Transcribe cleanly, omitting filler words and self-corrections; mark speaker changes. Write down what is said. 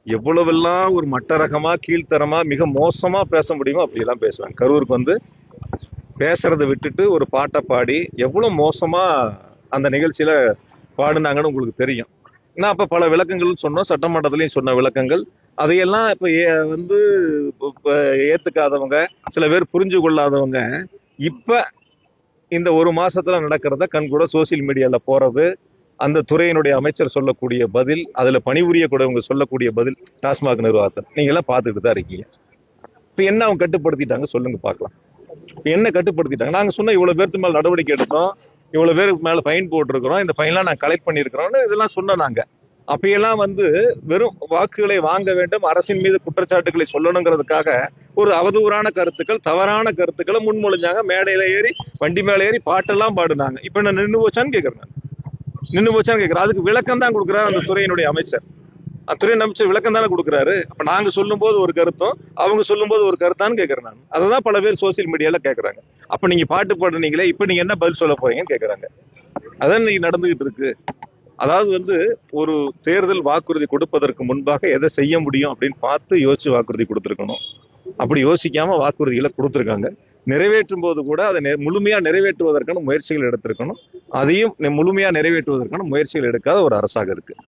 Speaker 1: எவ்வளவெல்லாம் ஒரு மட்ட ரகமா கீழ்த்தரமா மிக மோசமா பேச முடியுமோ அப்படியெல்லாம் பேசுவாங்க. கரூருக்கு வந்து பேசுறதை விட்டுட்டு ஒரு பாட்டை பாடி எவ்வளவு மோசமா அந்த நிகழ்ச்சியில பாடுனாங்கன்னு உங்களுக்கு தெரியும். நான் அப்ப பல விளக்கங்கள் சொன்னோம், சட்டமன்றத்திலையும் சொன்ன விளக்கங்கள். அதையெல்லாம் இப்ப வந்து இப்ப ஏத்துக்காதவங்க, சில பேர் புரிஞ்சு கொள்ளாதவங்க, இப்ப இந்த ஒரு மாசத்துல நடக்கிறத கண்கூட சோசியல் மீடியால போறது, அந்த துறையினுடைய அமைச்சர் சொல்லக்கூடிய பதில், அதுல பணிபுரியக்கூடியவங்க சொல்லக்கூடிய பதில், டாஸ்மாக் நிர்வாகத்தை நீங்க எல்லாம் பார்த்துட்டு தான் இருக்கீங்க. இப்ப என்ன அவங்க கட்டுப்படுத்திட்டாங்க சொல்லுங்க பார்க்கலாம். இப்ப என்ன கட்டுப்படுத்திட்டாங்க? நாங்க சொன்ன இவ்வளவு பேருக்கு மேல நடவடிக்கை எடுத்தோம், இவ்வளவு பேருக்கு மேல ஃபைன் போட்டிருக்கிறோம், இந்த ஃபைன்லாம் நான் கலெக்ட் பண்ணிருக்கிறோம்னு இதெல்லாம் சொன்னோம் நாங்க. அப்பையெல்லாம் வந்து வெறும் வாக்குகளை வாங்க வேண்டும், அரசின் மீது குற்றச்சாட்டுகளை சொல்லணுங்கிறதுக்காக ஒரு அவதூறான கருத்துக்கள், தவறான கருத்துக்களை முன்மொழிஞ்சாங்க. மேடையில ஏறி, வண்டி மேல ஏறி பாட்டெல்லாம் பாடுனாங்க. இப்ப என்ன நின்று போச்சான்னு கேக்குறேன். நின்று போச்சான்னு கேக்குறேன். அதுக்கு விளக்கம் தான் கொடுக்குறாரு அந்த துறையினுடைய அமைச்சர். துறை அமைச்சர் விளக்கம் தானே கொடுக்குறாரு. அப்ப நாங்க சொல்லும் போது ஒரு கருத்தும், அவங்க சொல்லும் போது ஒரு கருத்தான்னு கேக்குறேன் நான். அததான் பல பேர் சோசியல் மீடியால கேக்குறாங்க. அப்ப நீங்க பாட்டு பாடுனீங்களே, இப்ப நீங்க என்ன பதில் சொல்ல போறீங்கன்னு கேக்குறாங்க. அதான் இன்னைக்கு நடந்துகிட்டு இருக்கு. அதாவது வந்து ஒரு தேர்தல் வாக்குறுதி கொடுப்பதற்கு முன்பாக எதை செய்ய முடியும் அப்படின்னு பார்த்து யோசிச்சு வாக்குறுதி கொடுத்திருக்கணும். அப்படி யோசிக்காம வாக்குறுதிகளை கொடுத்திருக்காங்க. நிறைவேற்றும் போது கூட அதை முழுமையா நிறைவேற்றுவதற்கான முயற்சிகள் எடுத்திருக்கணும். அதையும் முழுமையா நிறைவேற்றுவதற்கான முயற்சிகள் எடுக்காத ஒரு அரசாக இருக்கு.